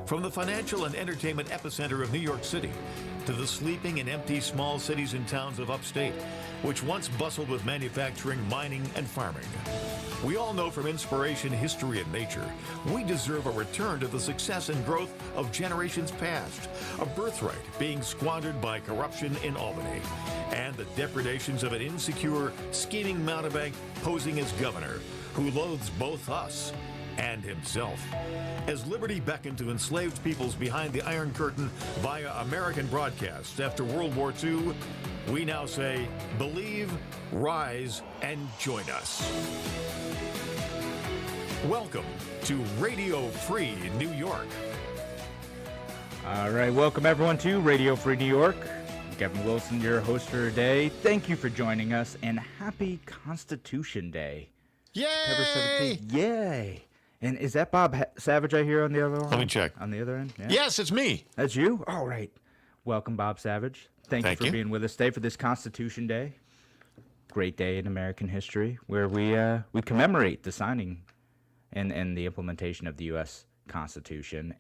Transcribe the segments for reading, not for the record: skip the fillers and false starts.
From the financial and entertainment epicenter of New York City to the sleeping and empty small cities and towns of upstate, which once bustled with manufacturing, mining, and farming. We all know from inspiration, history, and nature, we deserve a return to the success and growth of generations past, a birthright being squandered by corruption in Albany, and the depredations of an insecure, scheming mountebank posing as governor, who loathes both us and himself. As liberty beckoned to enslaved peoples behind the Iron Curtain via American broadcasts after World War II, we now say, believe, rise, and join us. Welcome to Radio Free New York. All right, welcome everyone to Radio Free New York. Kevin Wilson, your host for today. Thank you for joining us, and happy Constitution Day. Yay! September 17th. Yay! And is that Bob Savage I hear on the other line? Let me check. On the other end? Yeah. Yes, it's me. That's you? All right. Welcome, Bob Savage. Thank you for being with us today for this Constitution Day. Great day in American history where we commemorate the signing and the implementation of the U.S. Constitution,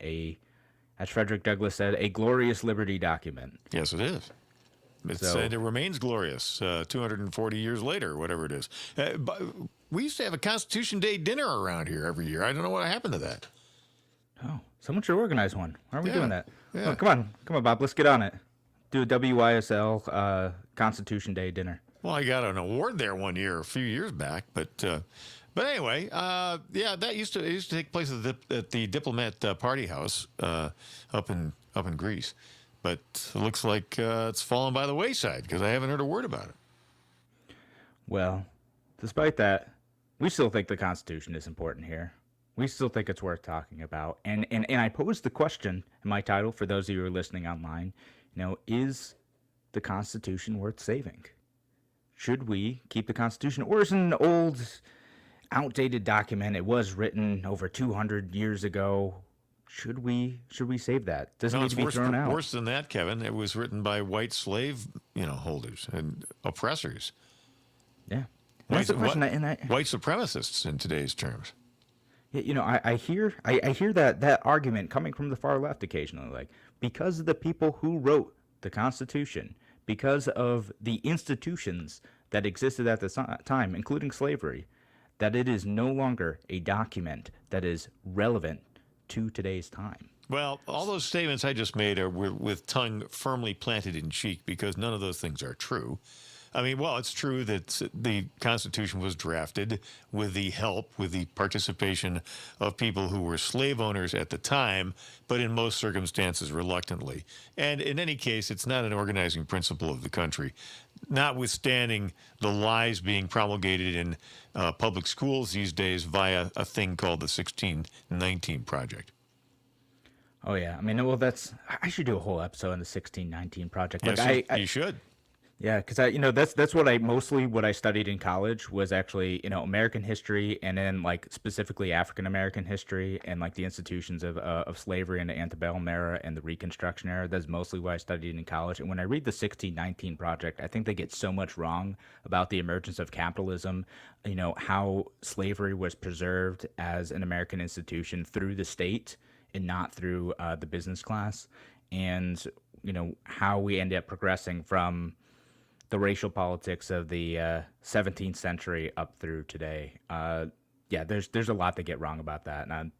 as Frederick Douglass said, a glorious liberty document. Yes, it is. It remains glorious 240 years later, whatever it is. But we used to have a Constitution Day dinner around here every year. I don't know what happened to that. Oh, someone should organize one. Why aren't we doing that? Yeah. Oh, come on, Bob. Let's get on it. Do a WYSL Constitution Day dinner. Well, I got an award there one year, a few years back, but anyway, that used to take place at the Diplomat Party House up in Greece. But it looks like it's fallen by the wayside because I haven't heard a word about it. Well, despite that, we still think the Constitution is important here. We still think it's worth talking about. And I posed the question in my title for those of you who are listening online, is the Constitution worth saving? Should we keep the Constitution? Or is it an old, outdated document? It was written over 200 years ago. Should we save that? Doesn't need to be thrown out. Worse than that, Kevin. It was written by white slave, holders and oppressors. Yeah, that's the question. White supremacists in today's terms. Yeah, I hear that argument coming from the far left occasionally, like because of the people who wrote the Constitution, because of the institutions that existed at the time, including slavery, that it is no longer a document that is relevant to today's time. Well, all those statements I just made are with tongue firmly planted in cheek because none of those things are true. I mean, well, it's true that the Constitution was drafted with the participation of people who were slave owners at the time, but in most circumstances reluctantly. And in any case, it's not an organizing principle of the country, notwithstanding the lies being promulgated in public schools these days via a thing called the 1619 Project. Oh, yeah. I mean, well, I should do a whole episode on the 1619 Project. Yes, you should. Yeah, because that's what I studied in college was actually American history and then specifically African American history and the institutions of slavery in the antebellum era and the Reconstruction era. That's mostly what I studied in college. And when I read the 1619 Project, I think they get so much wrong about the emergence of capitalism. How slavery was preserved as an American institution through the state and not through the business class, and how we end up progressing from the racial politics of the 17th century up through today. There's a lot to get wrong about that. And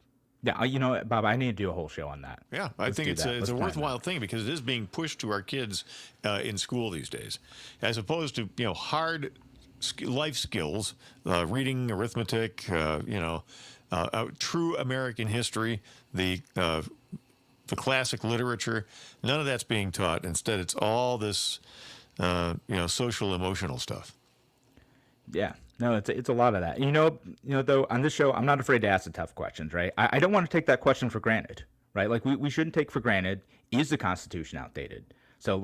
Bob, I need to do a whole show on that. Yeah, I think it's a worthwhile thing because it is being pushed to our kids in school these days, as opposed to hard life skills, reading, arithmetic, true American history, the classic literature. None of that's being taught. Instead, it's all this social emotional stuff. Yeah, no, it's a lot of that. Though on this show, I'm not afraid to ask the tough questions, right? I don't want to take that question for granted, right? We shouldn't take for granted, is the Constitution outdated? So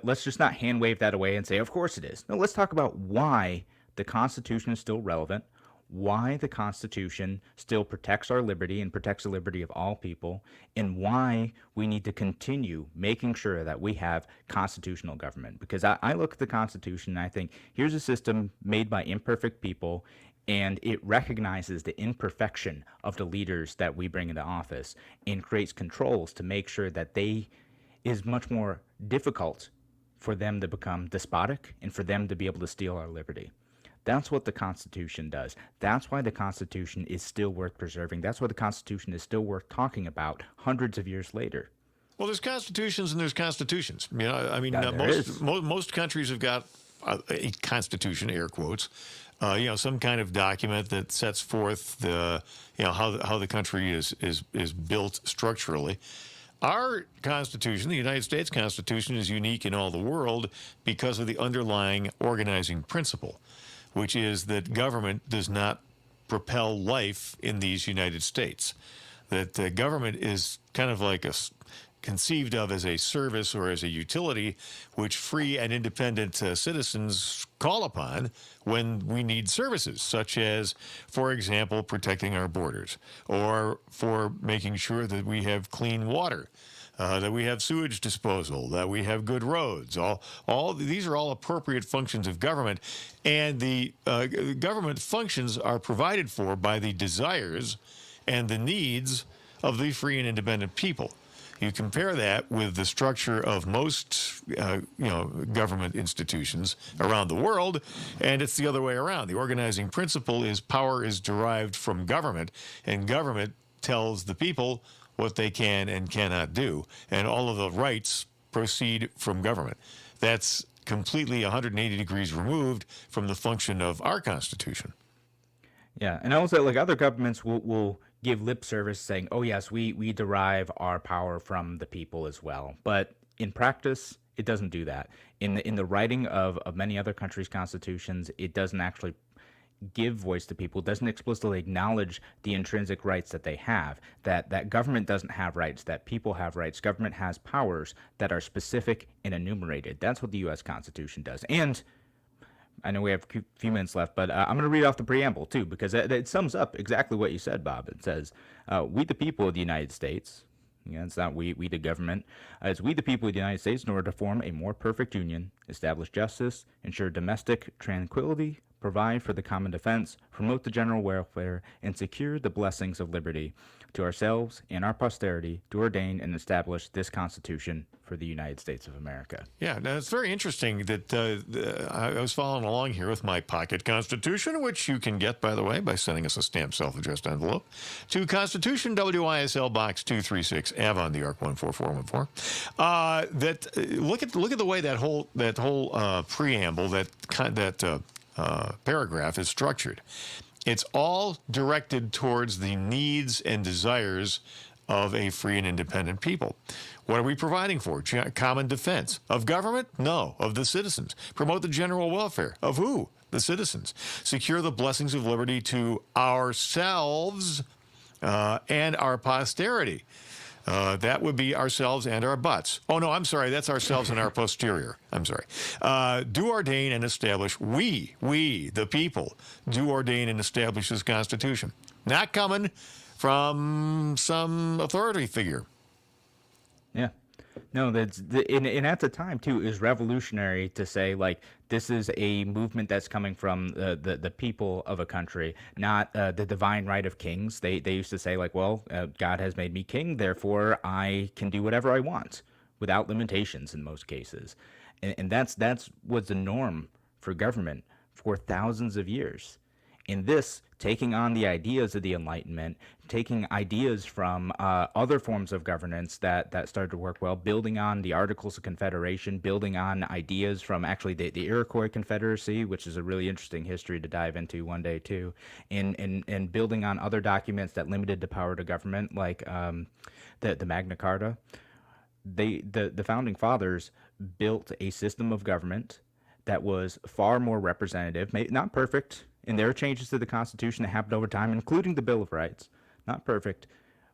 let's just not hand wave that away and say, of course it is. No, let's talk about why the Constitution is still relevant, why the Constitution still protects our liberty and protects the liberty of all people, and why we need to continue making sure that we have constitutional government. Because I look at the Constitution and I think, here's a system made by imperfect people and it recognizes the imperfection of the leaders that we bring into office and creates controls to make sure that they is much more difficult for them to become despotic and for them to be able to steal our liberty. That's what the Constitution does. That's why the Constitution is still worth preserving. That's why the Constitution is still worth talking about hundreds of years later. Well, there's constitutions and there's constitutions. You know, I mean, Yeah, most countries have got a constitution, air quotes. You know, some kind of document that sets forth the, you know, how the country is built structurally. Our Constitution, the United States Constitution, is unique in all the world because of the underlying organizing principle, which is that government does not propel life in these United States. That government is kind of like conceived of as a service or as a utility which free and independent citizens call upon when we need services, such as, for example, protecting our borders, or for making sure that we have clean water, that we have sewage disposal, that we have good roads. All these are all appropriate functions of government, and the government functions are provided for by the desires and the needs of the free and independent people. You compare that with the structure of most, government institutions around the world, and it's the other way around. The organizing principle is power is derived from government, and government tells the people what they can and cannot do, and all of the rights proceed from government. That's completely 180 degrees removed from the function of our Constitution. Yeah, and I will say, like, other governments will give lip service saying, oh, yes, we derive our power from the people as well. But in practice, it doesn't do that. In the writing of many other countries' constitutions, it doesn't actually give voice to people, doesn't explicitly acknowledge the intrinsic rights that they have, that government doesn't have rights, that people have rights. Government has powers that are specific and enumerated. That's what the U.S. Constitution does. And I know we have a few minutes left, but I'm going to read off the preamble, too, because it sums up exactly what you said, Bob. It says, we the people of the United States, it's not we the government, as we the people of the United States, in order to form a more perfect union, establish justice, ensure domestic tranquility, provide for the common defense, promote the general welfare, and secure the blessings of liberty to ourselves and our posterity, to ordain and establish this Constitution for the United States of America. Yeah, now it's very interesting that I was following along here with my pocket Constitution, which you can get, by the way, by sending us a stamped self-addressed envelope to Constitution, WISL Box 236, Avon, New York 14414. Look at the way that whole preamble, that paragraph is structured. It's all directed towards the needs and desires of a free and independent people. What are we providing for? Common defense. Of government? No. Of the citizens. Promote the general welfare. Of who? The citizens. Secure the blessings of liberty to ourselves and our posterity. That would be ourselves and our butts. Oh, no, I'm sorry. That's ourselves and our posterior. I'm sorry. Do ordain and establish, we, the people, do ordain and establish this Constitution. Not coming from some authority figure. Yeah. No, and at the time, too, it was revolutionary to say, like, this is a movement that's coming from the people of a country, not the divine right of kings. They used to say, like, well, God has made me king, therefore I can do whatever I want without limitations in most cases. And that's what's the norm for government for thousands of years. In this, taking on the ideas of the Enlightenment, taking ideas from other forms of governance that started to work well, building on the Articles of Confederation, building on ideas from actually the Iroquois Confederacy, which is a really interesting history to dive into one day too, and building on other documents that limited the power to government, like the Magna Carta. The Founding Fathers built a system of government that was far more representative, not perfect. And there are changes to the Constitution that happened over time, including the Bill of Rights. Not perfect,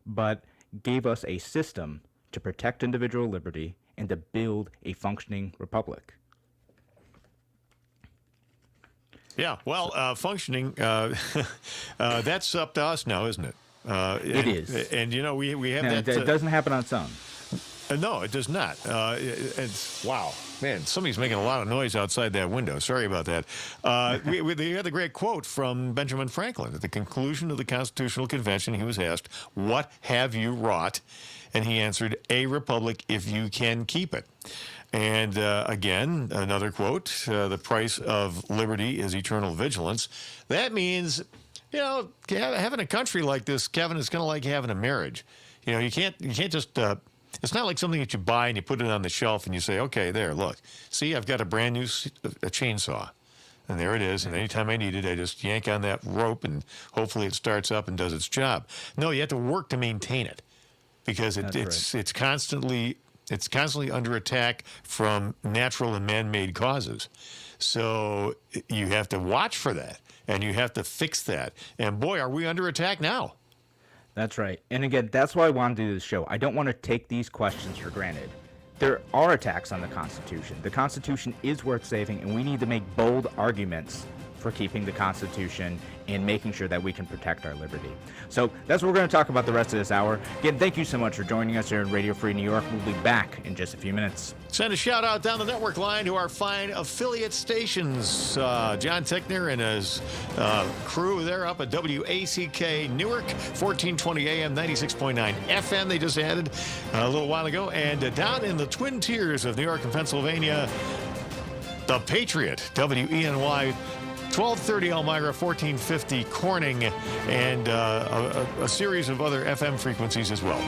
but gave us a system to protect individual liberty and to build a functioning republic. Yeah, well, functioning, that's up to us now, isn't it? It is. And, you know, we have that. It doesn't happen on its own. No, it does not. It's wow, man. Somebody's making a lot of noise outside that window. Sorry about that. We had the great quote from Benjamin Franklin at the conclusion of the Constitutional Convention. He was asked, "What have you wrought?" And he answered, "A republic, if you can keep it." And again, another quote: "The price of liberty is eternal vigilance." That means, having a country like this, Kevin, is kind of like having a marriage. You can't just. It's not like something that you buy and you put it on the shelf and you say, okay, there, look. See, I've got a brand new a chainsaw. And there it is. And anytime I need it, I just yank on that rope and hopefully it starts up and does its job. No, you have to work to maintain it because it's constantly under attack from natural and man-made causes. So you have to watch for that and you have to fix that. And boy, are we under attack now. That's right. And again, that's why I want to do this show. I don't want to take these questions for granted. There are attacks on the Constitution. The Constitution is worth saving, and we need to make bold arguments for keeping the Constitution and making sure that we can protect our liberty. So that's what we're going to talk about the rest of this hour. Again, thank you so much for joining us here in Radio Free New York. We'll be back in just a few minutes. Send a shout out down the network line to our fine affiliate stations. John Tickner and his crew there up at WACK Newark, 1420 AM, 96.9 FM. They just added a little while ago. And down in the Twin Tiers of New York and Pennsylvania, The Patriot, WENY, 1230 Elmira, 1450 Corning, and a series of other FM frequencies as well.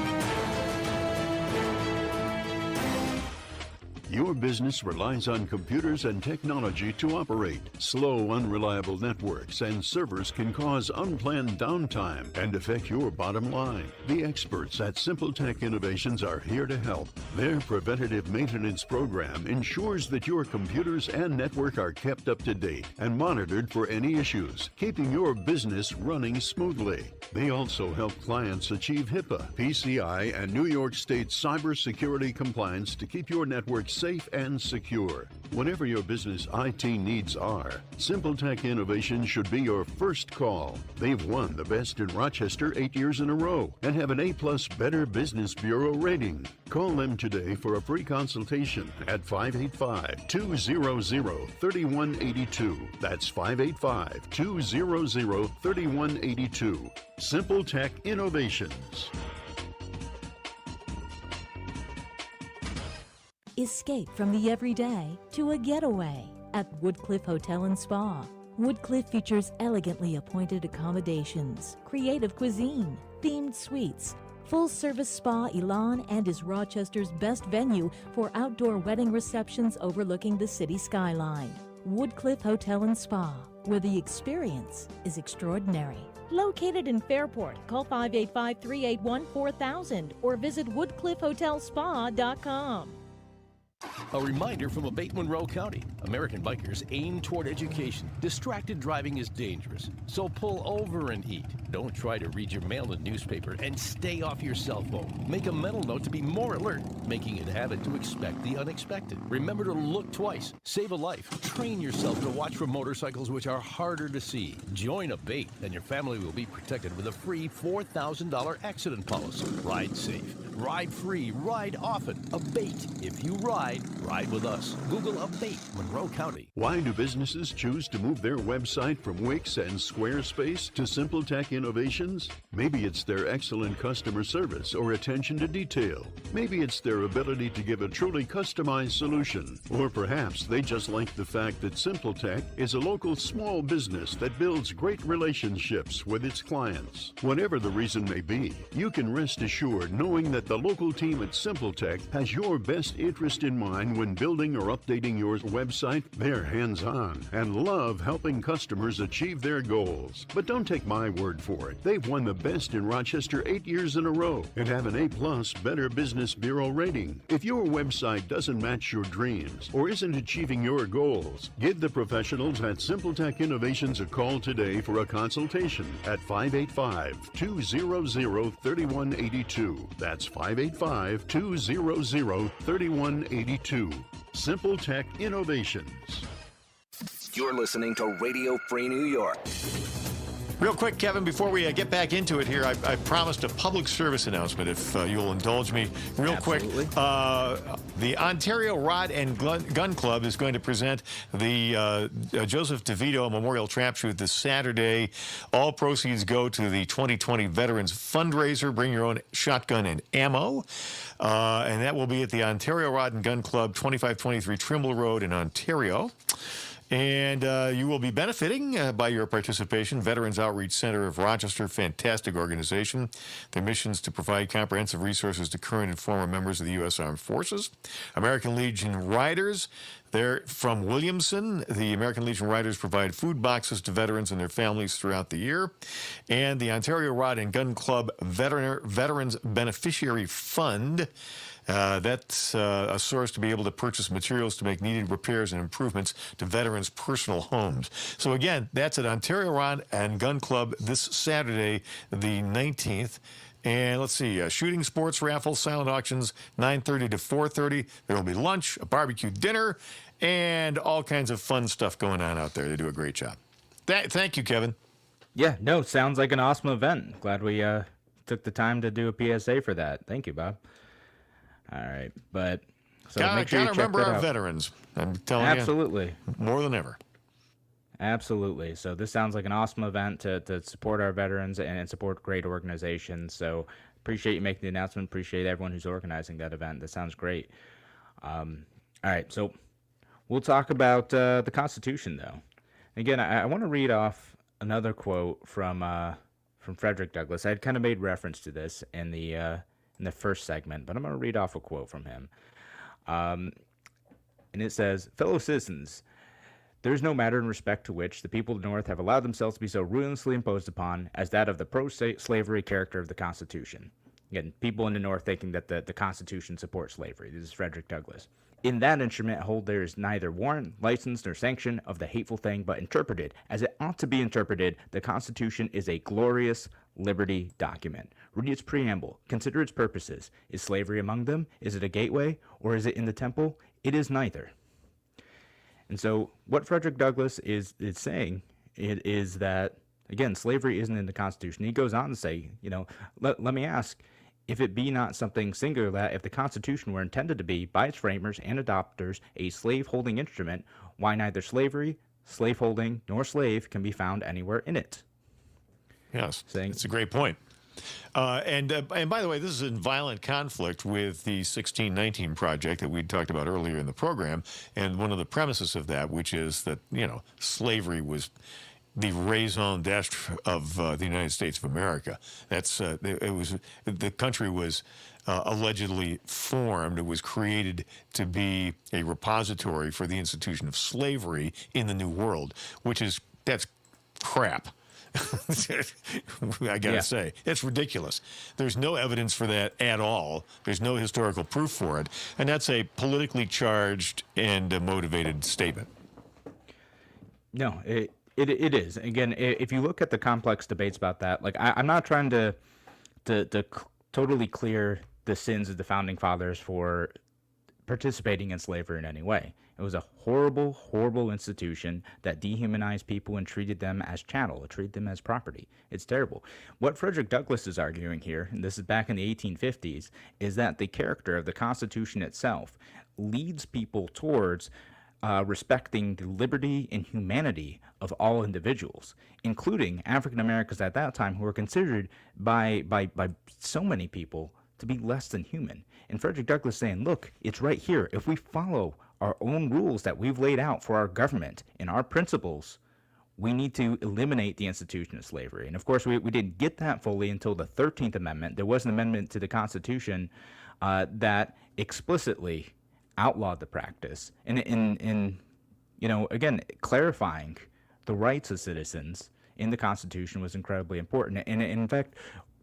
Your business relies on computers and technology to operate. Slow, unreliable networks and servers can cause unplanned downtime and affect your bottom line. The experts at SimpleTech Innovations are here to help. Their preventative maintenance program ensures that your computers and network are kept up to date and monitored for any issues, keeping your business running smoothly. They also help clients achieve HIPAA, PCI, and New York State cybersecurity compliance to keep your network safe and secure. Whatever your business IT needs are, SimpleTech Innovations should be your first call. They've won the Best in Rochester 8 years in a row and have an A+ Better Business Bureau rating. Call them today for a free consultation at 585-200-3182. That's 585-200-3182. SimpleTech Innovations. Escape from the everyday to a getaway at Woodcliff Hotel and Spa. Woodcliff features elegantly appointed accommodations, creative cuisine, themed suites, full-service spa. Elan and is Rochester's best venue for outdoor wedding receptions overlooking the city skyline. Woodcliff Hotel and Spa, where the experience is extraordinary. Located in Fairport, call 585-381-4000 or visit woodcliffhotelspa.com. A reminder from Abate Monroe County. American bikers aim toward education. Distracted driving is dangerous, so pull over and eat. Don't try to read your mail and newspaper, and stay off your cell phone. Make a mental note to be more alert, making it a habit to expect the unexpected. Remember to look twice. Save a life. Train yourself to watch for motorcycles which are harder to see. Join Abate, and your family will be protected with a free $4,000 accident policy. Ride safe. Ride free. Ride often. Abate. If you ride with us. Google Abate Monroe County. Why do businesses choose to move their website from Wix and Squarespace to SimpleTech Innovations? Maybe it's their excellent customer service or attention to detail. Maybe it's their ability to give a truly customized solution. Or perhaps they just like the fact that SimpleTech is a local small business that builds great relationships with its clients. Whatever the reason may be, you can rest assured knowing that the local team at SimpleTech has your best interest in mind when building or updating your website. They're hands-on and love helping customers achieve their goals. But don't take my word for it. They've won the Best in Rochester 8 years in a row and have an A+ Better Business Bureau rating. If your website doesn't match your dreams or isn't achieving your goals, give the professionals at SimpleTech Innovations a call today for a consultation at 585-200-3182. That's 585-200-3182. SimpleTech Innovations. You're listening to Radio Free New York. Real quick, Kevin, before we get back into it here, I promised a public service announcement, if you'll indulge me real Absolutely. quick. The Ontario Rod and Gun Club is going to present the Joseph DeVito Memorial Trap Shoot this Saturday. All proceeds go to the 2020 Veterans Fundraiser. Bring your own shotgun and ammo. And that will be at the Ontario Rod and Gun Club, 2523 Trimble Road in Ontario. And you will be benefiting by your participation. Veterans Outreach Center of Rochester, fantastic organization. Their mission is to provide comprehensive resources to current and former members of the U.S. Armed Forces. American Legion Riders, they're from Williamson. The American Legion Riders provide food boxes to veterans and their families throughout the year. And the Ontario Rod and Gun Club Veterans Beneficiary Fund. That's a source to be able to purchase materials to make needed repairs and improvements to veterans' personal homes. So again, that's at Ontario Rod and Gun Club this Saturday, the 19th. And let's see, shooting sports raffle, silent auctions, 9:30 to 4:30. There will be lunch, a barbecue dinner, and all kinds of fun stuff going on out there. They do a great job. Thank you, Kevin. Yeah, no, sounds like an awesome event. Glad we took the time to do a PSA for that. Thank you, Bob. All right, but so make sure you check remember that our out. veterans. I'm telling Absolutely. you, more than ever. Absolutely. So this sounds like an awesome event to support our veterans and support great organizations. So appreciate you making the announcement. Appreciate everyone who's organizing that event. That sounds great. All right, so we'll talk about the Constitution, though. Again, I want to read off another quote from Frederick Douglass. I had kind of made reference to this in the first segment, but I'm going to read off a quote from him. And it says, "Fellow citizens, there is no matter in respect to which the people of the North have allowed themselves to be so ruinously imposed upon as that of the pro-slavery character of the Constitution." Again, people in the North thinking that the Constitution supports slavery. This is Frederick Douglass. "In that instrument hold there is neither warrant, license, nor sanction of the hateful thing, but interpreted, as it ought to be interpreted, the Constitution is a glorious liberty document. Read its preamble. Consider its purposes. Is slavery among them? Is it a gateway? Or is it in the temple? It is neither." And so what Frederick Douglass is saying is that, again, slavery isn't in the Constitution. He goes on to say, let me ask, if it be not something singular that if the Constitution were intended to be, by its framers and adopters, a slave-holding instrument, why neither slavery, slaveholding, nor slave can be found anywhere in it? Yes, it's a great point. And by the way, this is in violent conflict with the 1619 Project that we talked about earlier in the program. And one of the premises of that, which is that, slavery was the raison d'etre of the United States of America. That's the country was allegedly formed. It was created to be a repository for the institution of slavery in the New World, that's crap. I gotta say, it's ridiculous. There's no evidence for that at all. There's no historical proof for it, and that's a politically charged and motivated statement. No, it is. Again, if you look at the complex debates about that, like I'm not trying to totally clear the sins of the founding fathers for participating in slavery in any way. It was a horrible, horrible institution that dehumanized people and treated them as chattel, treated them as property. It's terrible. What Frederick Douglass is arguing here, and this is back in the 1850s, is that the character of the Constitution itself leads people towards respecting the liberty and humanity of all individuals, including African Americans at that time, who were considered by so many people to be less than human. And Frederick Douglass saying, look, it's right here. If we follow our own rules that we've laid out for our government and our principles, we need to eliminate the institution of slavery. And of course, we didn't get that fully until the 13th Amendment. There was an amendment to the Constitution that explicitly outlawed the practice. And again, clarifying the rights of citizens in the Constitution was incredibly important. And in fact,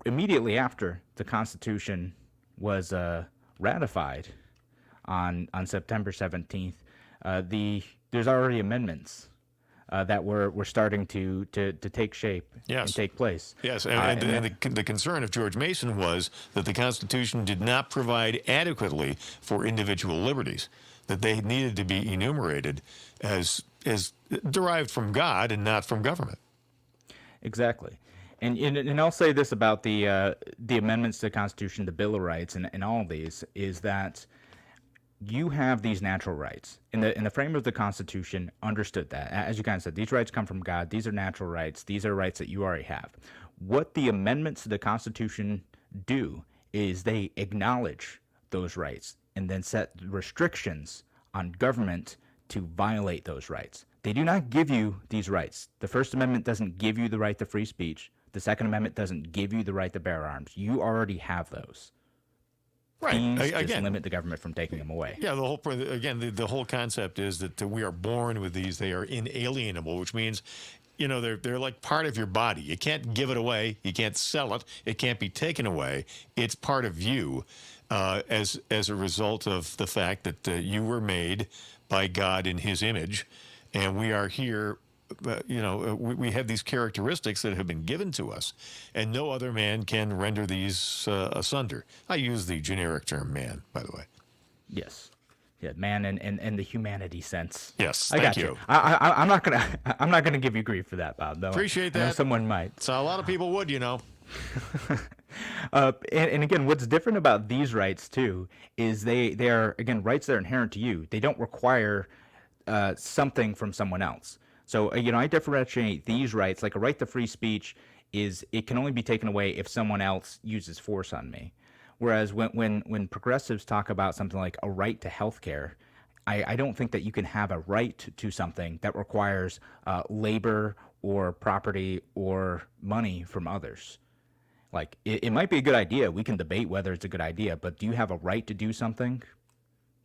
immediately after the Constitution was ratified on September 17th, there's already amendments that were starting to take shape and take place. Yes, and the concern of George Mason was that the Constitution did not provide adequately for individual liberties, that they needed to be enumerated as derived from God and not from government. Exactly. And I'll say this about the amendments to the Constitution, the Bill of Rights, and all of these, is that you have these natural rights. In the frame of the Constitution, understood that. As you kind of said, these rights come from God. These are natural rights. These are rights that you already have. What the amendments to the Constitution do is they acknowledge those rights and then set restrictions on government to violate those rights. They do not give you these rights. The First Amendment doesn't give you the right to free speech. The Second Amendment doesn't give you the right to bear arms. You already have those. Right. These just Again, limit the government from taking them away. yeah, the whole point, again, the whole concept is that we are born with these. They are inalienable, which means, they're like part of your body. You can't give it away. You can't sell it. It can't be taken away. It's part of you as a result of the fact that you were made by God in His image, and we are here. We have these characteristics that have been given to us, and no other man can render these asunder. I use the generic term man, by the way. Yes. Yeah, man, and the humanity sense. Yes, I thank got you. I'm not gonna give you grief for that, Bob. Though Appreciate I know that. someone might. So a lot of people would, And again, what's different about these rights too is they are, again, rights that are inherent to you. They don't require something from someone else. So I differentiate these rights. Like a right to free speech it can only be taken away if someone else uses force on me. Whereas when progressives talk about something like a right to health care, I don't think that you can have a right to something that requires labor or property or money from others. Like, it might be a good idea. We can debate whether it's a good idea, but do you have a right to do something?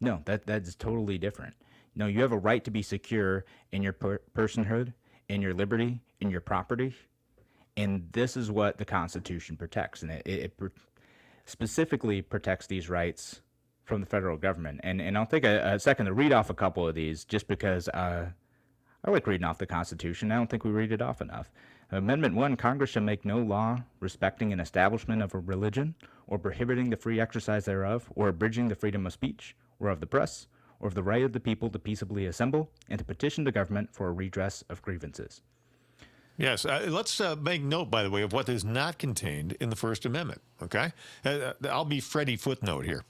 No, that's totally different. No, you have a right to be secure in your personhood, in your liberty, in your property. And this is what the Constitution protects. And it specifically protects these rights from the federal government. And I'll take a second to read off a couple of these just because I like reading off the Constitution. I don't think we read it off enough. Amendment 1, Congress shall make no law respecting an establishment of a religion or prohibiting the free exercise thereof or abridging the freedom of speech or of the press or of the right of the people to peaceably assemble and to petition the government for a redress of grievances. Yes. Let's make note, by the way, of what is not contained in the First Amendment. Okay? I'll be Freddie Footnote here.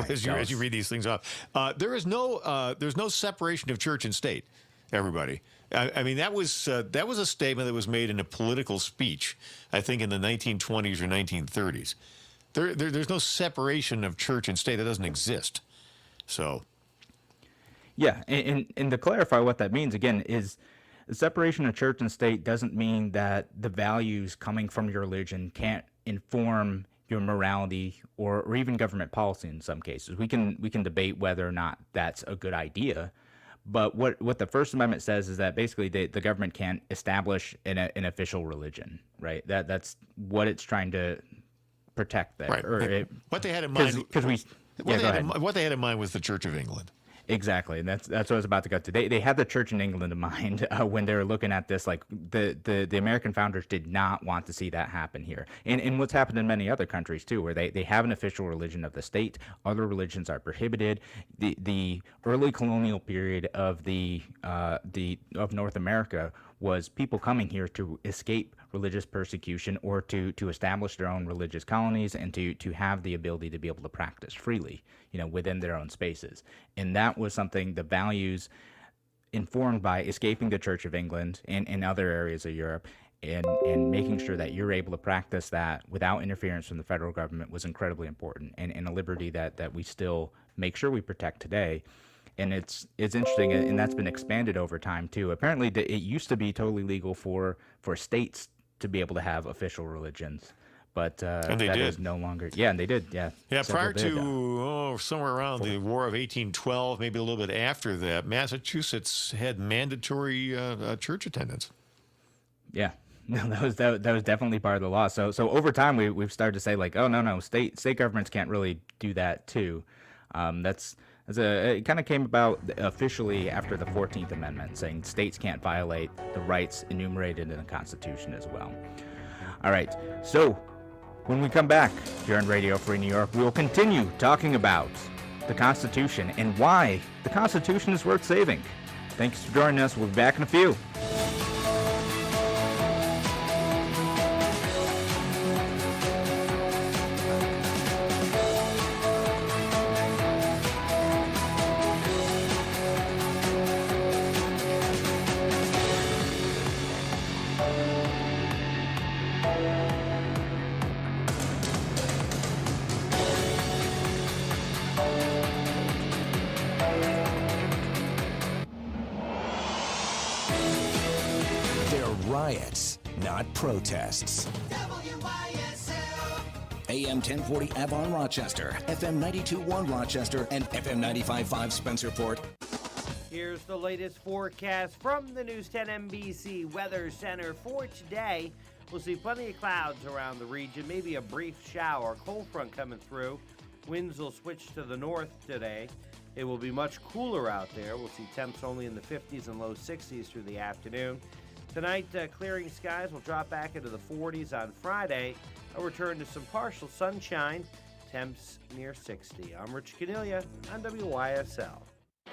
as you read these things off. There's no separation of church and state, everybody. I mean, that was a statement that was made in a political speech, I think in the 1920s or 1930s. There's no separation of church and state. That doesn't exist. So... Yeah, and to clarify what that means, again, is the separation of church and state doesn't mean that the values coming from your religion can't inform your morality or even government policy in some cases. We can debate whether or not that's a good idea, but what the First Amendment says is that basically the government can't establish an official religion, right? That's what it's trying to protect there. Right. What they had in mind... What they had in mind was the Church of England. Exactly, and that's what I was about to go to. They had the Church in England in mind when they were looking at this. Like the American founders did not want to see that happen here, and what's happened in many other countries too, where they have an official religion of the state. Other religions are prohibited. The early colonial period of of North America was people coming here to escape religious persecution or to establish their own religious colonies and to have the ability to be able to practice freely, within their own spaces. And that was something, the values informed by escaping the Church of England and other areas of Europe and making sure that you're able to practice that without interference from the federal government was incredibly important and a liberty that we still make sure we protect today. And it's interesting, and that's been expanded over time too. Apparently, it used to be totally legal for states to be able to have official religions, but that is no longer. Yeah, and they did. Yeah. Yeah. Prior to somewhere around the War of 1812, maybe a little bit after that, Massachusetts had mandatory church attendance. Yeah. No, that was definitely part of the law. So over time, we've started to say like, oh no, state governments can't really do that too. It kind of came about officially after the 14th Amendment, saying states can't violate the rights enumerated in the Constitution as well. All right, so when we come back here on Radio Free New York, we will continue talking about the Constitution and why the Constitution is worth saving. Thanks for joining us. We'll be back in a few. They're riots, not protests. AM 1040 Avon Rochester, FM 92.1 Rochester, and FM 95.5 Spencerport. Here's the latest forecast from the News 10 NBC Weather Center for today. We'll see plenty of clouds around the region, maybe a brief shower, cold front coming through. Winds will switch to the north today. It will be much cooler out there. We'll see temps only in the 50s and low 60s through the afternoon. Tonight, clearing skies will drop back into the 40s on Friday. A return to some partial sunshine, temps near 60. I'm Rich Cornelia on WYSL.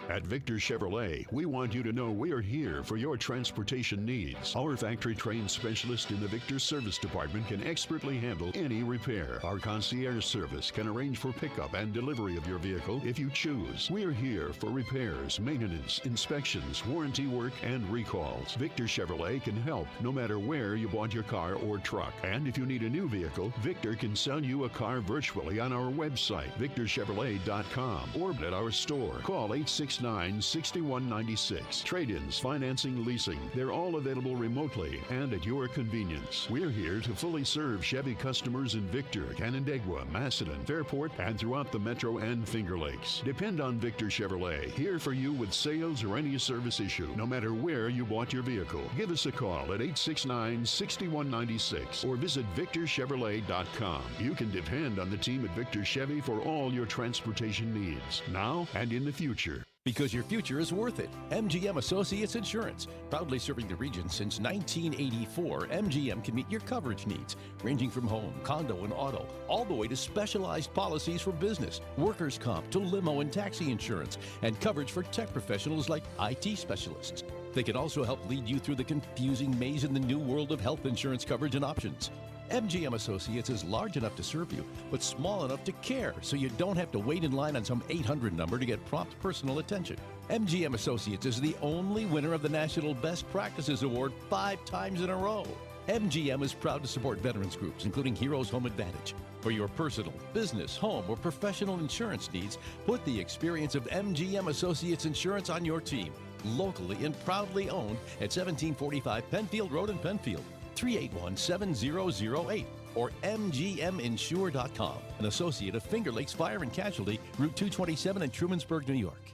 At Victor Chevrolet, we want you to know we're here for your transportation needs. Our factory-trained specialist in the Victor Service Department can expertly handle any repair. Our concierge service can arrange for pickup and delivery of your vehicle if you choose. We're here for repairs, maintenance, inspections, warranty work, and recalls. Victor Chevrolet can help no matter where you bought your car or truck. And if you need a new vehicle, Victor can sell you a car virtually on our website, victorchevrolet.com, or at our store. Call 869-6196. Trade-ins, financing, leasing, they're all available remotely and at your convenience. We're here to fully serve Chevy customers in Victor, Canandaigua, Macedon, Fairport, and throughout the Metro and Finger Lakes. Depend on Victor Chevrolet, here for you with sales or any service issue, no matter where you bought your vehicle. Give us a call at 869-6196 or visit victorchevrolet.com. You can depend on the team at Victor Chevy for all your transportation needs, now and in the future. Because your future is worth it. MGM Associates Insurance. Proudly serving the region since 1984, MGM can meet your coverage needs, ranging from home, condo, and auto, all the way to specialized policies for business, workers' comp, to limo and taxi insurance, and coverage for tech professionals like IT specialists. They can also help lead you through the confusing maze in the new world of health insurance coverage and options. MGM Associates is large enough to serve you, but small enough to care, so you don't have to wait in line on some 800 number to get prompt personal attention. MGM Associates is the only winner of the National Best Practices Award 5 times in a row. MGM is proud to support veterans groups, including Heroes Home Advantage. For your personal, business, home, or professional insurance needs, put the experience of MGM Associates Insurance on your team. Locally and proudly owned at 1745 Penfield Road in Penfield. 381-7008 or mgminsure.com, an associate of Finger Lakes Fire and Casualty, Route 227 in Trumansburg, New York.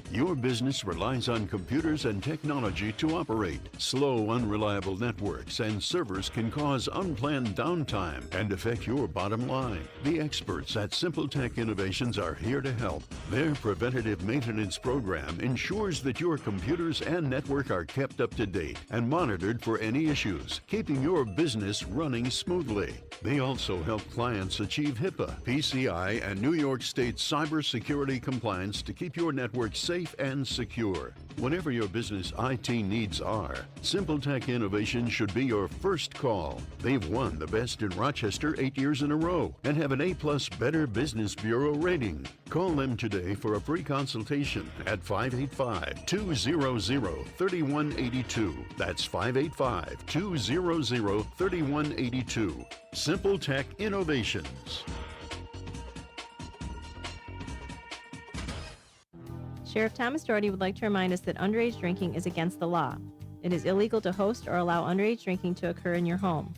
Your business relies on computers and technology to operate. Slow, unreliable networks and servers can cause unplanned downtime and affect your bottom line. The experts at SimpleTech Innovations are here to help. Their preventative maintenance program ensures that your computers and network are kept up to date and monitored for any issues, keeping your business running smoothly. They also help clients achieve HIPAA, PCI, and New York State cybersecurity compliance to keep your network safe and secure. Whatever your business IT needs are, SimpleTech Innovation should be your first call. They've won the Best in Rochester 8 years in a row and have an A+ Better Business Bureau rating. Call them today for a free consultation at 585-200-3182. That's 585-200-3182. SimpleTech Innovations. Sheriff Thomas Doherty would like to remind us that underage drinking is against the law. It is illegal to host or allow underage drinking to occur in your home.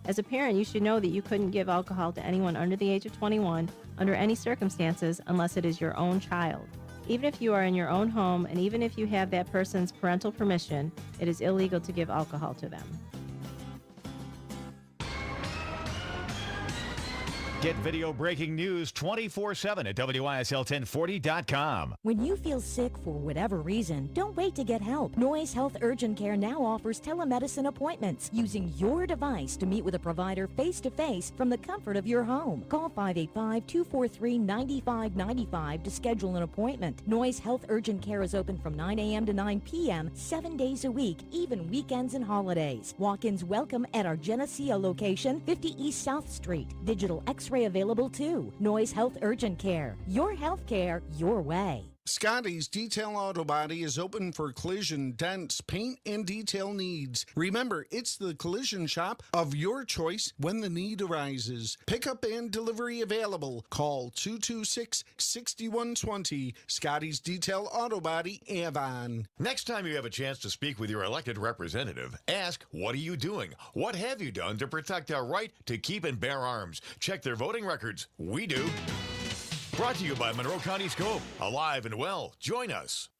As a parent, you should know that you couldn't give alcohol to anyone under the age of 21 under any circumstances unless it is your own child. Even if you are in your own home and even if you have that person's parental permission, it is illegal to give alcohol to them. Get video breaking news 24/7 at WYSL1040.com. When you feel sick for whatever reason, don't wait to get help. Noise Health Urgent Care now offers telemedicine appointments using your device to meet with a provider face-to-face from the comfort of your home. Call 585-243-9595 to schedule an appointment. Noise Health Urgent Care is open from 9 a.m. to 9 p.m. 7 days a week, even weekends and holidays. Walk-ins welcome at our Geneseo location, 50 East South Street. Digital X-ray available too. Noise Health Urgent Care. Your health care, your way. Scotty's Detail Auto Body is open for collision, dents, paint, and detail needs. Remember, it's the collision shop of your choice when the need arises. Pickup and delivery available. Call 226-6120. Scotty's Detail Auto Body, Avon. Next time you have a chance to speak with your elected representative, ask, what are you doing? What have you done to protect our right to keep and bear arms? Check their voting records. We do. Brought to you by Monroe County Scope. Alive and well. Join us.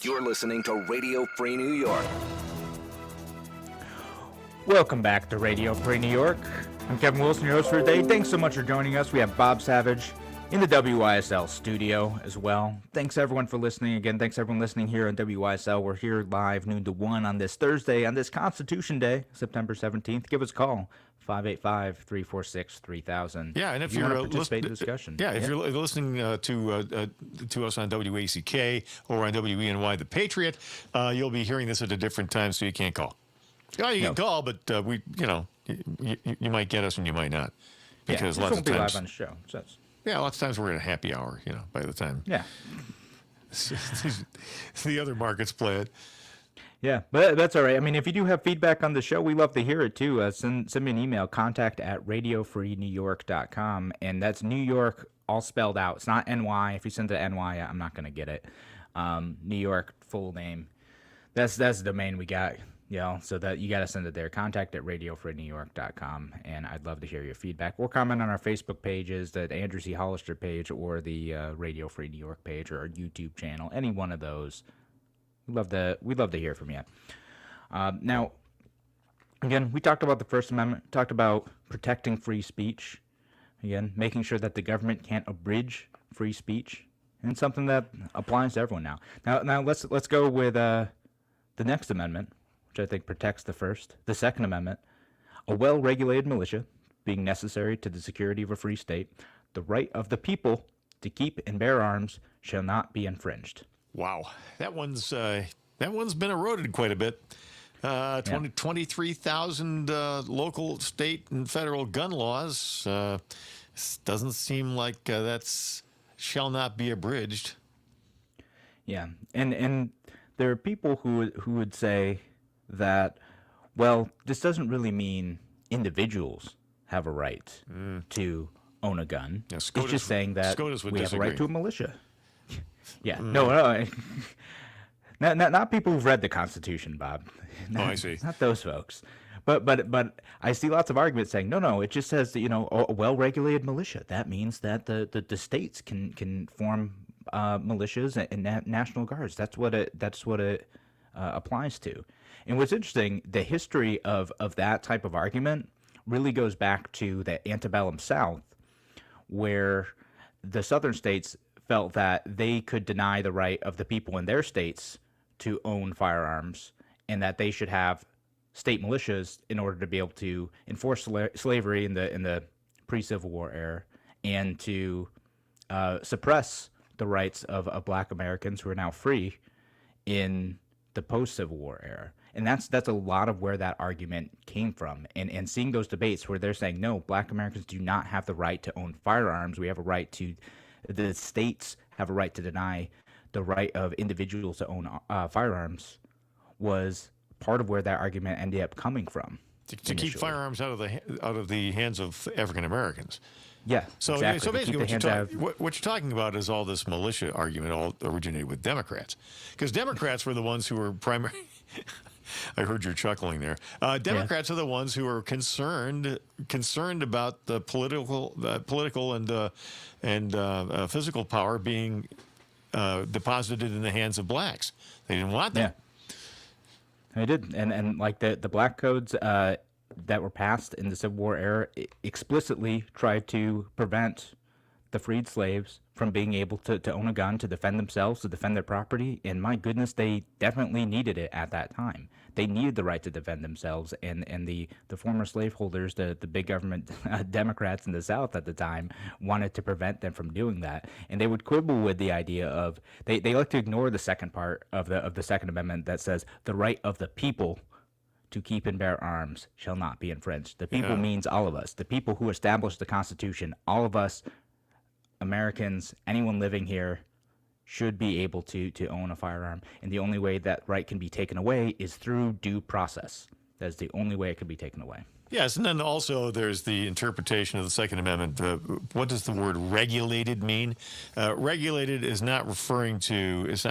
You're listening to Radio Free New York. Welcome back to Radio Free New York. I'm Kevin Wilson, your host for today. Thanks so much for joining us. We have Bob Savage in the WYSL studio as well. Thanks everyone for listening. Again, thanks everyone listening here on WYSL. We're here live noon to 1 on this Thursday, on this Constitution Day, September 17th. Give us a call. 585-346-3000. Yeah, and if you you're want to participate in the discussion. Yeah, if you're listening to us on WACK or on WENY The Patriot, you'll be hearing this at a different time, so you can't call. Yeah, you can call, but you might get us and you might not, because lots of times live on the show. So lots of times we're in a happy hour. By the time the other markets play it. Yeah, but that's all right. I mean, if you do have feedback on the show, we love to hear it too. Send me an email, contact@radiofreenewyork.com, and that's New York all spelled out. It's not NY. If you send it to NY, I'm not going to get it. New York, full name. That's the domain we got, so that you got to send it there. Contact@radiofreenewyork.com, and I'd love to hear your feedback. Or comment on our Facebook pages, the Andrew C. Hollister page, or the Radio Free New York page, or our YouTube channel, any one of those. We'd love to hear from you. Now, again, we talked about the First Amendment, talked about protecting free speech. Again, making sure that the government can't abridge free speech, and it's something that applies to everyone now. Now let's go with the next amendment, which I think protects the first. The Second Amendment, a well-regulated militia being necessary to the security of a free state. The right of the people to keep and bear arms shall not be infringed. Wow, that one's been eroded quite a bit. 23,000 local, state, and federal gun laws. Doesn't seem like that's shall not be abridged. Yeah, and there are people who would say that, well, this doesn't really mean individuals have a right to own a gun. Yeah, it's just saying that we have a right to a militia. Yeah, no, not people who've read the Constitution, Bob. I see. Not those folks. But I see lots of arguments saying, no, it just says, a well-regulated militia. That means that the states can form militias and national guards. That's what it applies to. And what's interesting, the history of that type of argument really goes back to the antebellum South, where the southern states felt that they could deny the right of the people in their states to own firearms, and that they should have state militias in order to be able to enforce slavery in the pre-Civil War era, and to suppress the rights of Black Americans who are now free in the post-Civil War era. And that's a lot of where that argument came from. And seeing those debates where they're saying, no, Black Americans do not have the right to own firearms. We have a right to, the states have a right to deny the right of individuals to own firearms, was part of where that argument ended up coming from. To keep firearms out of the hands of African Americans. Yeah, so exactly. So basically, what you're talking about is all this militia argument all originated with Democrats, because Democrats were the ones who were primary. I heard you chuckling there. Democrats are the ones who are concerned about the political and physical power being deposited in the hands of blacks. They didn't want that. Yeah. They did, and like the black codes that were passed in the Civil War era explicitly tried to prevent the freed slaves from being able to own a gun, to defend themselves, to defend their property. And my goodness, they definitely needed it at that time. They needed the right to defend themselves, and the former slaveholders, the big government Democrats in the South at the time, wanted to prevent them from doing that. And they would quibble with the idea of, they like to ignore the second part of the Second Amendment that says the right of the people to keep and bear arms shall not be infringed. The people means all of us. The people who established the Constitution, all of us Americans, anyone living here, should be able to own a firearm, and the only way that right can be taken away is through due process. That is the only way it can be taken away. Yes, and then also there's the interpretation of the Second Amendment. What does the word regulated mean? Regulated is not referring to, it's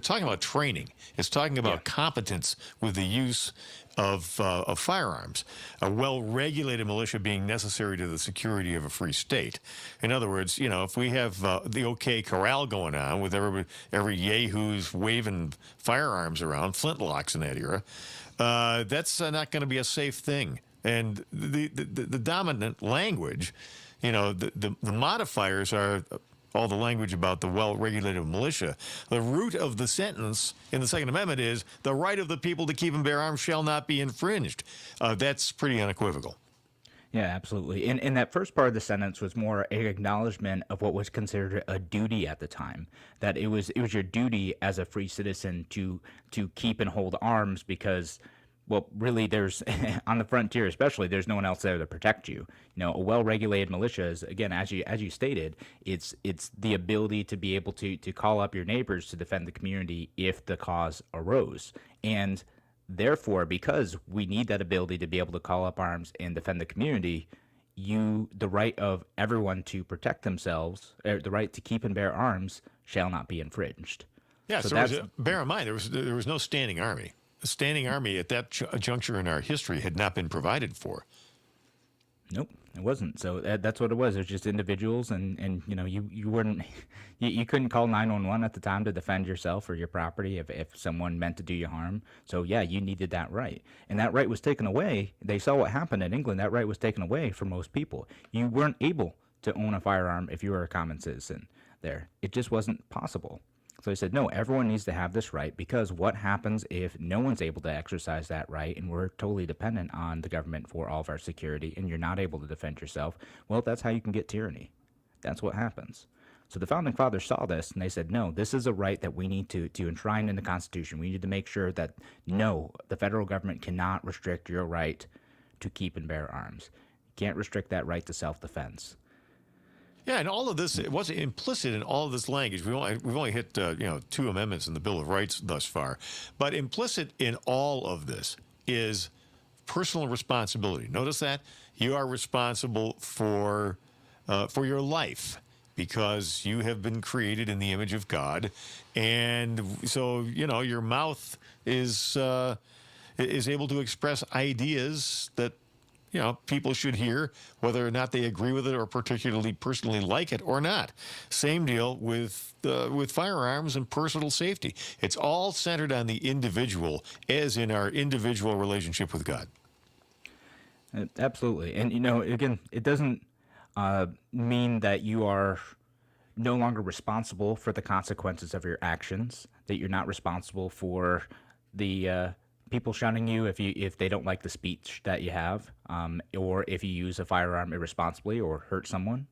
talking about training. It's talking about competence with the use of firearms. A well-regulated militia being necessary to the security of a free state. In other words, if we have the OK Corral going on with every yahoo's waving firearms around, flintlocks in that era, that's not going to be a safe thing. And the dominant language, the modifiers are all the language about the well-regulated militia. The root of the sentence in the Second Amendment is the right of the people to keep and bear arms shall not be infringed. That's pretty unequivocal. Yeah, absolutely. And that first part of the sentence was more an acknowledgement of what was considered a duty at the time. That it was your duty as a free citizen to keep and hold arms because, well, really, there's on the frontier especially, there's no one else there to protect you. A well-regulated militia is, again, as you stated, it's the ability to be able to call up your neighbors to defend the community if the cause arose. And therefore, because we need that ability to be able to call up arms and defend the community, the right of everyone to protect themselves, the right to keep and bear arms, shall not be infringed. Yeah, so bear in mind, there was no standing army. A standing army at that juncture in our history had not been provided for. Nope, it wasn't. So that's what it was. It was just individuals, and you weren't, you couldn't call 911 at the time to defend yourself or your property if someone meant to do you harm. So yeah, you needed that right, and that right was taken away. They saw what happened in England. That right was taken away from most people. You weren't able to own a firearm if you were a common citizen there. It just wasn't possible. So he said, no, everyone needs to have this right, because what happens if no one's able to exercise that right and we're totally dependent on the government for all of our security and you're not able to defend yourself? Well, that's how you can get tyranny. That's what happens. So the Founding Fathers saw this and they said, no, this is a right that we need to enshrine in the Constitution. We need to make sure that, no, the federal government cannot restrict your right to keep and bear arms. You can't restrict that right to self-defense. Yeah, and all of this, it wasn't implicit in all of this language. We've only hit 2 amendments in the Bill of Rights thus far, but implicit in all of this is personal responsibility. Notice that you are responsible for your life because you have been created in the image of God, and so your mouth is able to express ideas that people should hear, whether or not they agree with it or particularly personally like it or not. Same deal with firearms and personal safety. It's all centered on the individual, as in our individual relationship with God. Absolutely. And, again, it doesn't mean that you are no longer responsible for the consequences of your actions, that you're not responsible for the people shunning you if they don't like the speech that you have, or if you use a firearm irresponsibly or hurt someone.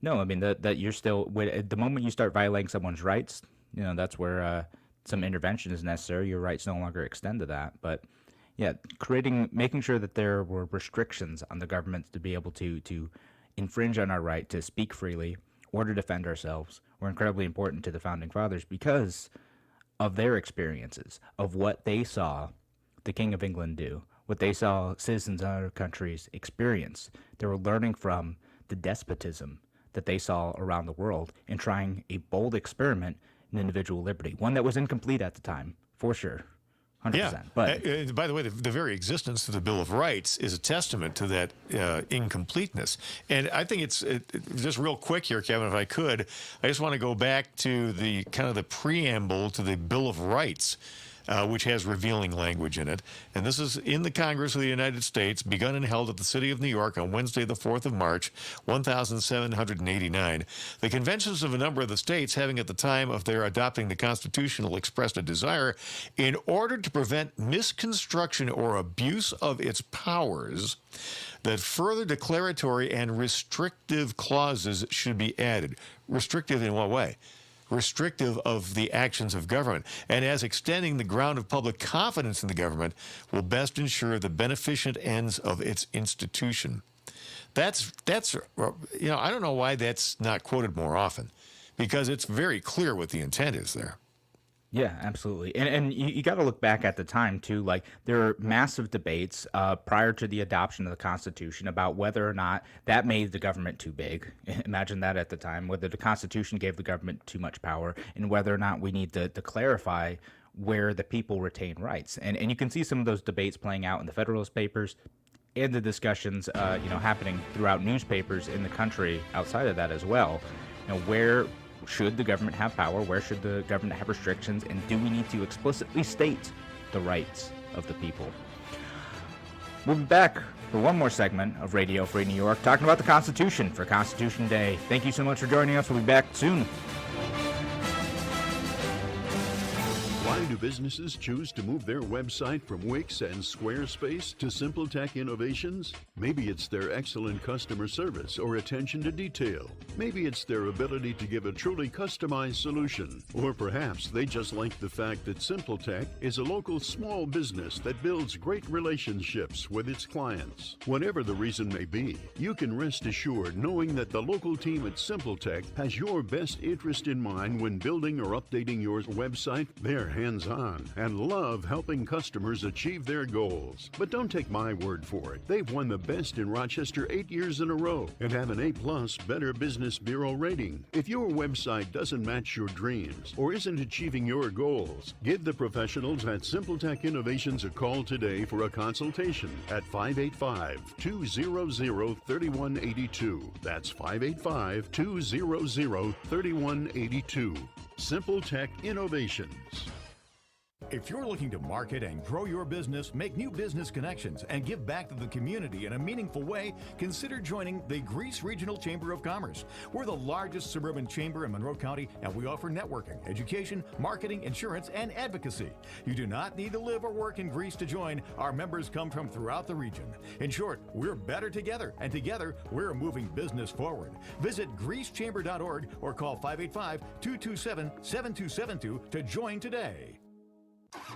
No, I mean that you're still, the moment you start violating someone's rights, that's where some intervention is necessary. Your rights no longer extend to that. But yeah, making sure that there were restrictions on the government to be able to infringe on our right to speak freely or to defend ourselves were incredibly important to the Founding Fathers because of their experiences, of what they saw the King of England do, what they saw citizens in other countries experience. They were learning from the despotism that they saw around the world and trying a bold experiment in individual liberty, one that was incomplete at the time, for sure, 100%. Yeah. But by the way, the very existence of the Bill of Rights is a testament to that incompleteness. And I think it's just real quick here, Kevin, if I could, I just want to go back to the kind of the preamble to the Bill of Rights, which has revealing language in it. And this is in the Congress of the United States, begun and held at the city of New York on Wednesday, the 4th of March, 1789. The conventions of a number of the states having at the time of their adopting the Constitution expressed a desire, in order to prevent misconstruction or abuse of its powers, that further declaratory and restrictive clauses should be added. Restrictive in what way? Restrictive of the actions of government, and as extending the ground of public confidence in the government will best ensure the beneficent ends of its institution. That's I don't know why that's not quoted more often, because it's very clear what the intent is there. Yeah, absolutely. And you got to look back at the time, too. Like, there are massive debates prior to the adoption of the Constitution about whether or not that made the government too big. Imagine that at the time, whether the Constitution gave the government too much power, and whether or not we need to clarify where the people retain rights. And you can see some of those debates playing out in the Federalist Papers and the discussions, happening throughout newspapers in the country outside of that as well. Where should the government have power? Where should the government have restrictions? And do we need to explicitly state the rights of the people? We'll be back for one more segment of Radio Free New York, talking about the Constitution for Constitution Day. Thank you so much for joining us. We'll be back soon. Why do businesses choose to move their website from Wix and Squarespace to SimpleTech Innovations? Maybe it's their excellent customer service or attention to detail. Maybe it's their ability to give a truly customized solution. Or perhaps they just like the fact that SimpleTech is a local small business that builds great relationships with its clients. Whatever the reason may be, you can rest assured knowing that the local team at SimpleTech has your best interest in mind when building or updating your website. They're hands-on and love helping customers achieve their goals. But don't take my word for it. They've won the best in Rochester 8 years in a row and have an A+ Better Business Bureau rating. If your website doesn't match your dreams or isn't achieving your goals, give the professionals at SimpleTech Innovations a call today for a consultation at 585-200-3182. That's 585-200-3182. SimpleTech Innovations. If you're looking to market and grow your business, make new business connections, and give back to the community in a meaningful way, consider joining the Greece Regional Chamber of Commerce. We're the largest suburban chamber in Monroe County, and we offer networking, education, marketing, insurance, and advocacy. You do not need to live or work in Greece to join. Our members come from throughout the region. In short, we're better together, and together, we're moving business forward. Visit greecechamber.org or call 585-227-7272 to join today.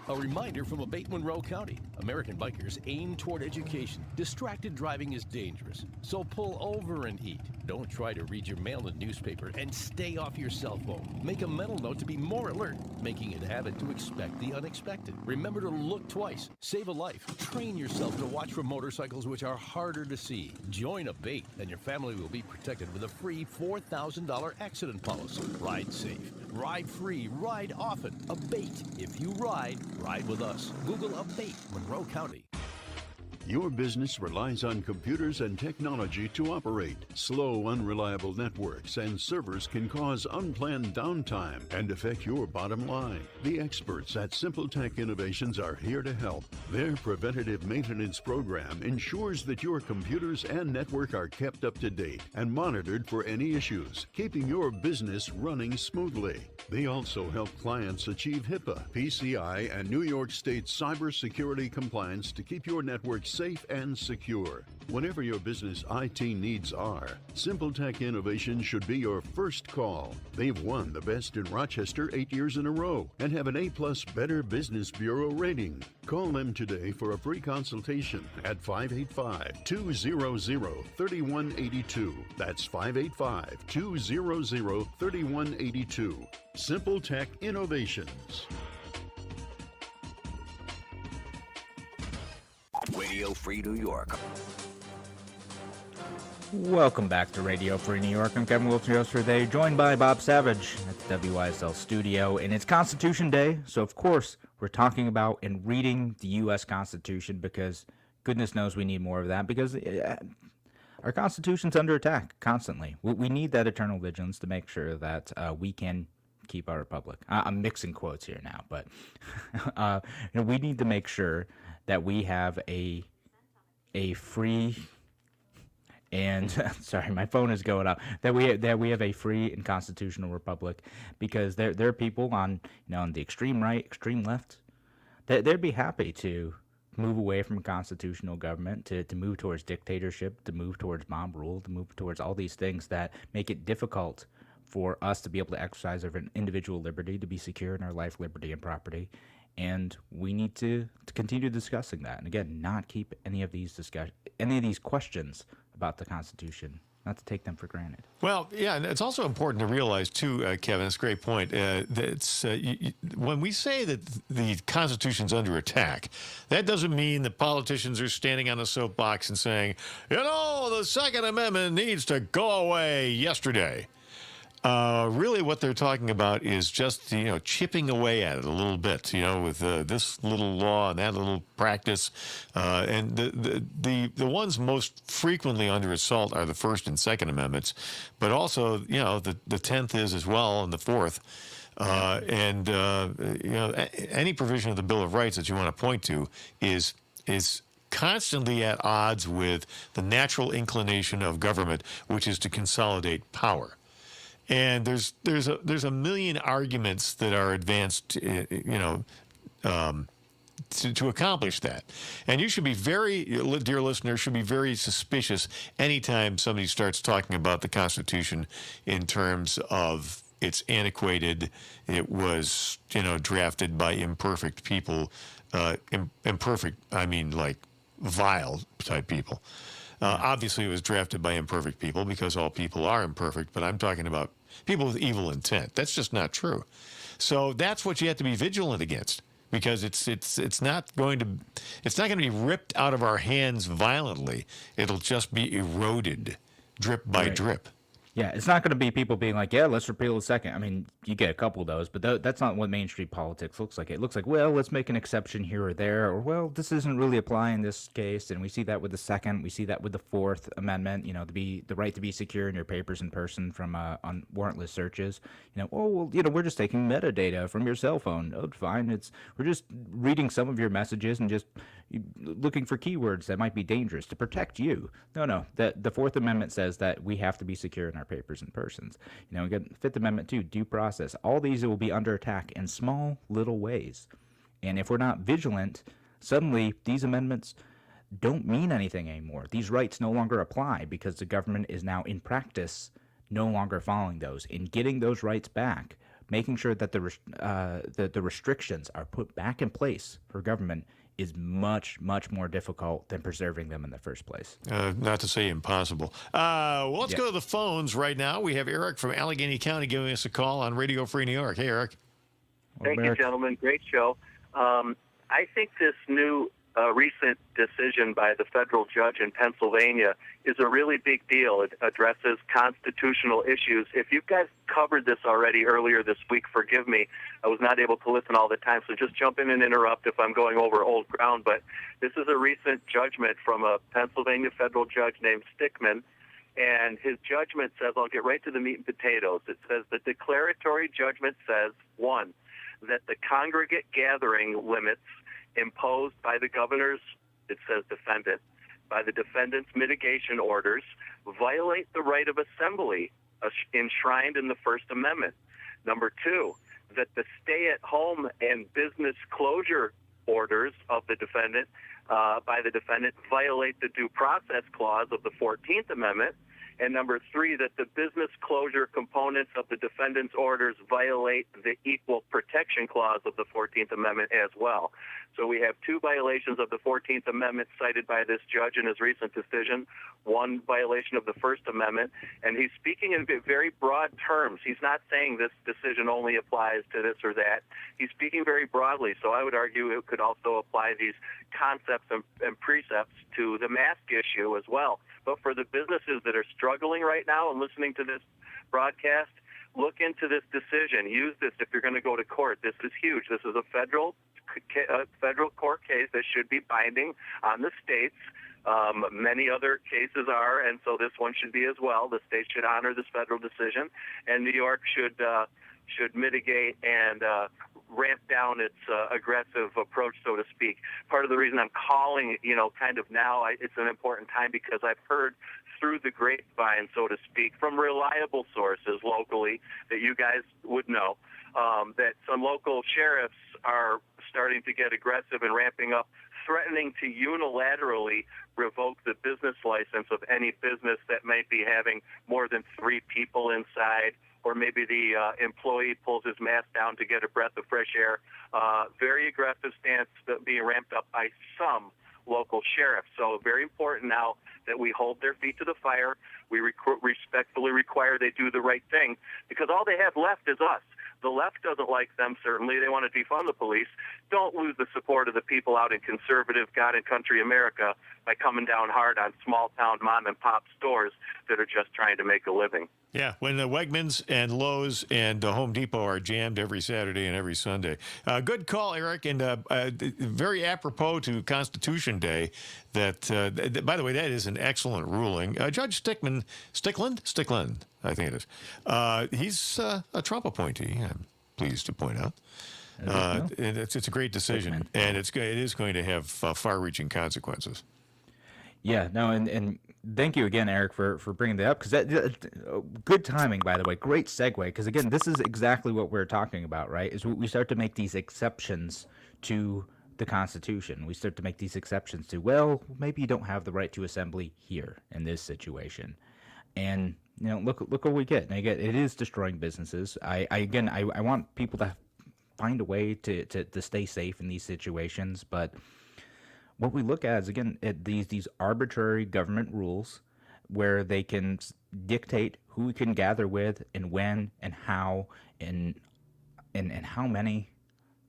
A reminder from Abate Monroe County. American bikers aim toward education. Distracted driving is dangerous, so pull over and eat. Don't try to read your mail and newspaper, and stay off your cell phone. Make a mental note to be more alert, making it a habit to expect the unexpected. Remember to look twice. Save a life. Train yourself to watch for motorcycles which are harder to see. Join Abate, and your family will be protected with a free $4,000 accident policy. Ride safe. Ride free. Ride often. Abate. If you ride with us. Google Abate Monroe County. Your business relies on computers and technology to operate. Slow, unreliable networks and servers can cause unplanned downtime and affect your bottom line. The experts at SimpleTech Innovations are here to help. Their preventative maintenance program ensures that your computers and network are kept up to date and monitored for any issues, keeping your business running smoothly. They also help clients achieve HIPAA, PCI, and New York State cybersecurity compliance to keep your network safe and secure. Whatever your business IT needs are, SimpleTech Innovations should be your first call. They've won the best in Rochester 8 years in a row and have an A+ Better Business Bureau rating. Call them today for a free consultation at 585-200-3182. That's 585-200-3182. SimpleTech Innovations. Radio Free New York. Welcome back to Radio Free New York. I'm Kevin Wilson, your host for today, joined by Bob Savage at the WYSL studio. And it's Constitution Day, so of course we're talking about and reading the U.S. Constitution because goodness knows we need more of that because our Constitution's under attack constantly. We need that eternal vigilance to make sure that we can keep our republic. I'm mixing quotes here now, but we need to make sure that we have a free and sorry, my phone is going up. That we have a free and constitutional republic, because there are people on the extreme right, extreme left, they'd be happy to move away from constitutional government, to move towards dictatorship, to move towards mob rule, to move towards all these things that make it difficult for us to be able to exercise our individual liberty, to be secure in our life, liberty, and property. And we need to continue discussing that. And again, not keep any of these questions about the Constitution not to take them for granted. Well, yeah, and it's also important to realize, too, Kevin, it's a great point, that when we say that the Constitution's under attack, that doesn't mean that politicians are standing on a soapbox and saying, the Second Amendment needs to go away yesterday. Really what they're talking about is just, chipping away at it a little bit, with this little law and that little practice. And the ones most frequently under assault are the First and Second Amendments, but also, the 10th is as well, and the 4th. Any provision of the Bill of Rights that you want to point to is constantly at odds with the natural inclination of government, which is to consolidate power. And there's a million arguments that are advanced, to accomplish that. And you should be dear listener, should be very suspicious anytime somebody starts talking about the Constitution in terms of it's antiquated, it was, drafted by imperfect people. Imperfect, I mean like vile type people. Obviously, it was drafted by imperfect people because all people are imperfect, but I'm talking about people with evil intent. That's just not true. So that's what you have to be vigilant against, because it's not going to be ripped out of our hands violently. It'll just be eroded drip by drip. Yeah, it's not going to be people being like, yeah, let's repeal the second. I mean, you get a couple of those, but that's not what mainstream politics looks like. It looks like, well, let's make an exception here or there, or, well, this isn't really applying in this case, and we see that with the Second, we see that with the Fourth Amendment, the right to be secure in your papers in person from on warrantless searches. We're just taking metadata from your cell phone. Oh, fine. We're just reading some of your messages and just looking for keywords that might be dangerous to protect you. No. The Fourth Amendment says that we have to be secure in our papers and persons. We got Fifth Amendment too, due process. All these will be under attack in small little ways. And if we're not vigilant, suddenly these amendments don't mean anything anymore. These rights no longer apply because the government is now in practice no longer following those. In getting those rights back, making sure that the restrictions are put back in place for government is much, much more difficult than preserving them in the first place. Not to say impossible. Let's go to the phones right now. We have Eric from Allegheny County giving us a call on Radio Free New York. Hey, Eric. Thank you, gentlemen. Great show. I think this new recent decision by the federal judge in Pennsylvania is a really big deal. It addresses constitutional issues. If you guys covered this already earlier this week, forgive me. I was not able to listen all the time, so just jump in and interrupt if I'm going over old ground. But this is a recent judgment from a Pennsylvania federal judge named Stickman, and his judgment says, I'll get right to the meat and potatoes. It says the declaratory judgment says, 1, that the congregate gathering limits imposed by the governor's, it says defendant, by the defendant's mitigation orders violate the right of assembly enshrined in the First Amendment. Number 2, that the stay-at-home and business closure orders of the defendant by the defendant violate the due process clause of the 14th Amendment. And number 3, that the business closure components of the defendant's orders violate the equal protection clause of the 14th Amendment as well. So we have 2 violations of the 14th Amendment cited by this judge in his recent decision, 1 violation of the First Amendment, and he's speaking in very broad terms. He's not saying this decision only applies to this or that. He's speaking very broadly, so I would argue it could also apply these concepts and precepts to the mask issue as well. But for the businesses that are struggling right now and listening to this broadcast, look into this decision. Use this if you're going to go to court. This is huge. This is a federal court case that should be binding on the states. Many other cases are, and so this one should be as well. The states should honor this federal decision, and New York should mitigate and ramp down its aggressive approach, so to speak. Part of the reason I'm calling, kind of now, it's an important time because I've heard through the grapevine, so to speak, from reliable sources locally that you guys would know, that some local sheriffs are starting to get aggressive and ramping up, threatening to unilaterally revoke the business license of any business that might be having more than 3 people inside, or maybe the employee pulls his mask down to get a breath of fresh air. Very aggressive stance being ramped up by some local sheriffs. So very important now that we hold their feet to the fire. We respectfully require they do the right thing, because all they have left is us. The left doesn't like them, certainly. They want to defund the police. Don't lose the support of the people out in conservative, God and country America by coming down hard on small-town mom-and-pop stores that are just trying to make a living. Yeah, when the Wegmans and Lowe's and Home Depot are jammed every Saturday and every Sunday. Good call, Eric, and very apropos to Constitution Day. That, by the way, that is an excellent ruling. Judge Stickland, I think it is. He's a Trump appointee, I'm pleased to point out. And it's a great decision, and it is going to have far-reaching consequences. Yeah, no, and thank you again, Eric, for bringing that up, because good timing, by the way. Great segue, because, again, this is exactly what we're talking about, right, is we start to make these exceptions to the Constitution. We start to make these exceptions to, well, maybe you don't have the right to assembly here in this situation. And, you know, look what we get. And again, it is destroying businesses. I want people to find a way to stay safe in these situations, but what we look at is, again, at these arbitrary government rules where they can dictate who we can gather with and when and how and how many.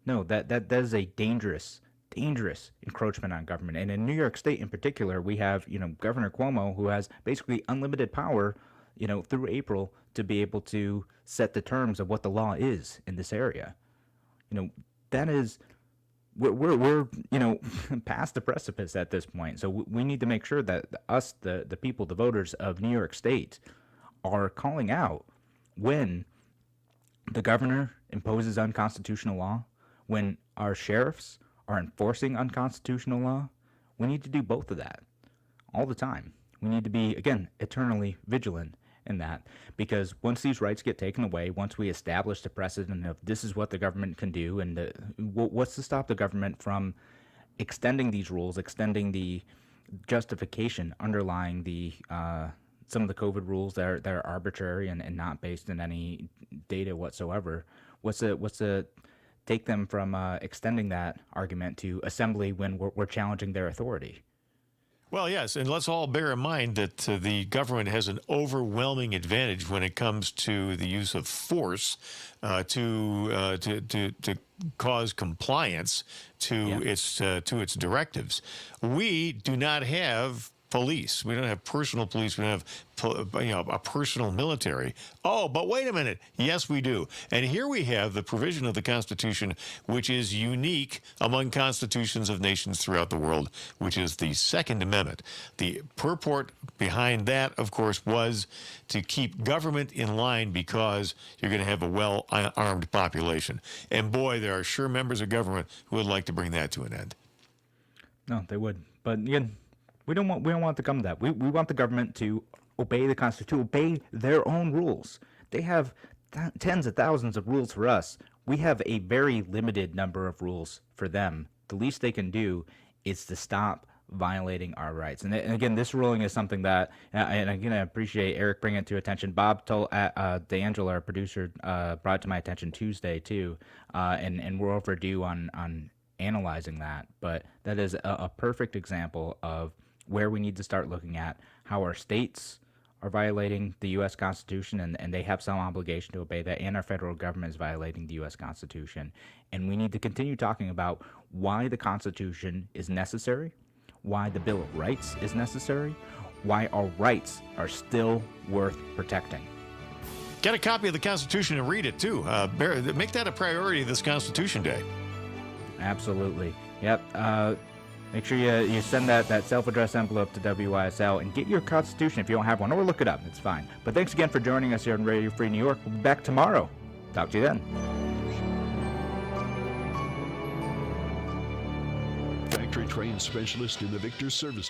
No, that is a dangerous encroachment on government. And in New York State in particular, we have, you know, Governor Cuomo, who has basically unlimited power, you know, through April to be able to set the terms of what the law is in this area. You know, that is... We're you know, past the precipice at this point. So we need to make sure that us, the people, the voters of New York State, are calling out when the governor imposes unconstitutional law, when our sheriffs are enforcing unconstitutional law. We need to do both of that all the time. We need to be, again, eternally vigilant in that, because once these rights get taken away, once we establish the precedent of this is what the government can do, and what's to stop the government from extending these rules, extending the justification underlying the some of the COVID rules that are arbitrary and not based in any data whatsoever. What's to take them from extending that argument to assembly when we're challenging their authority? Well, yes, and let's all bear in mind that the government has an overwhelming advantage when it comes to the use of force to cause compliance to its directives. We do not have police. We don't have personal police. We don't have a personal military. Oh, but wait a minute. Yes, we do. And here we have the provision of the Constitution, which is unique among constitutions of nations throughout the world, which is the Second Amendment. The purport behind that, of course, was to keep government in line because you're going to have a well-armed population. And boy, there are sure members of government who would like to bring that to an end. No, they would. But again, we don't want it to come to that. We want the government to obey the Constitution, to obey their own rules. They have tens of thousands of rules for us. We have a very limited number of rules for them. The least they can do is to stop violating our rights. And again, this ruling is something that, and again, I appreciate Eric bringing it to attention. Bob told D'Angelo, our producer, brought it to my attention Tuesday too, and we're overdue on analyzing that. But that is a perfect example of where we need to start looking at how our states are violating the U.S. Constitution, and they have some obligation to obey that, and our federal government is violating the U.S. Constitution. And we need to continue talking about why the Constitution is necessary, why the Bill of Rights is necessary, why our rights are still worth protecting. Get a copy of the Constitution and read it, too. Make that a priority this Constitution Day. Absolutely. Yep. Make sure you send that self-addressed envelope to WYSL and get your Constitution if you don't have one, or look it up. It's fine. But thanks again for joining us here on Radio Free New York. We'll be back tomorrow. Talk to you then. Factory trained specialist in the Victor Service